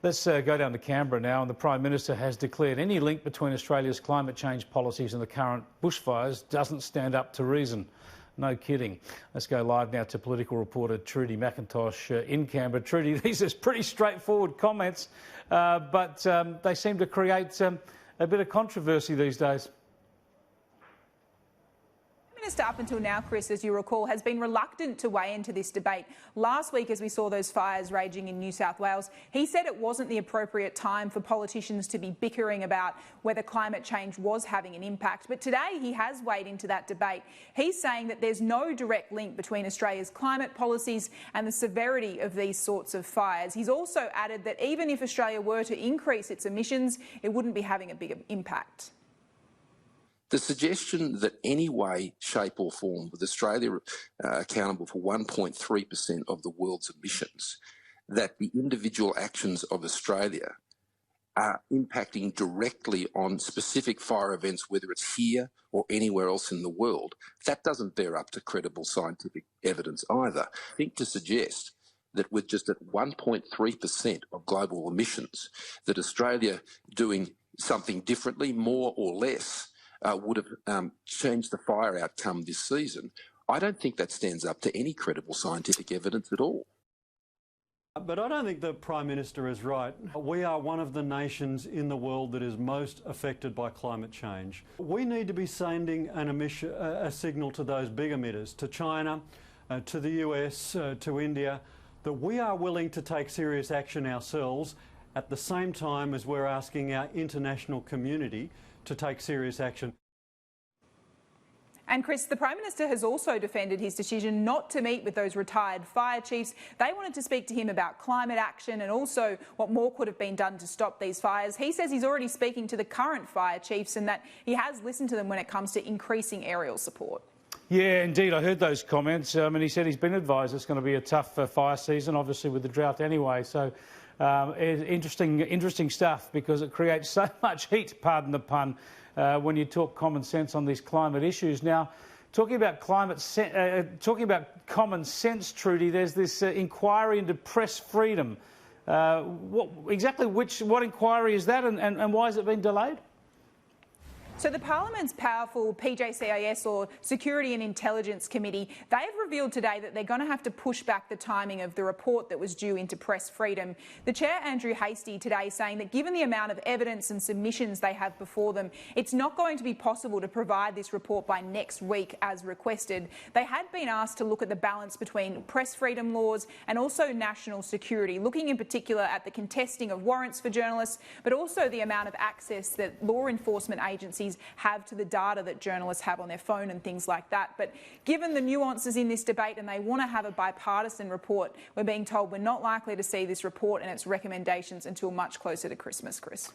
Let's go down to Canberra now, and the Prime Minister has declared any link between Australia's climate change policies and the current bushfires doesn't stand up to reason. No kidding. Let's go live now to political reporter TRUDY McIntosh in Canberra. TRUDY, these are pretty straightforward comments, but they seem to create a bit of controversy these days. The Minister, up until now, Chris, as you recall, has been reluctant to weigh into this debate. Last week, as we saw those fires raging in New South Wales, he said it wasn't the appropriate time for politicians to be bickering about whether climate change was having an impact. But today he has weighed into that debate. He's saying that there's no direct link between Australia's climate policies and the severity of these sorts of fires. He's also added that even if Australia were to increase its emissions, it wouldn't be having a big impact. The suggestion that any way, shape or form, with Australia accountable for 1.3% of the world's emissions, that the individual actions of Australia are impacting directly on specific fire events, whether it's here or anywhere else in the world, that doesn't bear up to credible scientific evidence either. I think to suggest that with just at 1.3% of global emissions, that Australia doing something differently, more or less, would have changed the fire outcome this season, I don't think that stands up to any credible scientific evidence at all. But I don't think the Prime Minister is right. We are one of the nations in the world that is most affected by climate change. We need to be sending a signal to those big emitters, to China, to the US, to India, that we are willing to take serious action ourselves at the same time as we're asking our international community to take serious action. And Chris, the Prime Minister has also defended his decision not to meet with those retired fire chiefs. They wanted to speak to him about climate action and also what more could have been done to stop these fires. He says he's already speaking to the current fire chiefs and that he has listened to them when it comes to increasing aerial support. Yeah, indeed, I heard those comments. And he said he's been advised it's going to be a tough fire season, obviously with the drought anyway. So interesting stuff, because it creates so much heat, pardon the pun, when you talk common sense on these climate issues. Now, talking about common sense, TRUDY, there's this inquiry into press freedom. What inquiry is that, and why has it been delayed? So the Parliament's powerful PJCIS, or Security and Intelligence Committee, they've revealed today that they're going to have to push back the timing of the report that was due into press freedom. The Chair, Andrew Hastie, today saying that given the amount of evidence and submissions they have before them, it's not going to be possible to provide this report by next week as requested. They had been asked to look at the balance between press freedom laws and also national security, looking in particular at the contesting of warrants for journalists, but also the amount of access that law enforcement agencies have to the data that journalists have on their phone and things like that. But given the nuances in this debate and they want to have a bipartisan report, we're being told we're not likely to see this report and its recommendations until much closer to Christmas, Chris.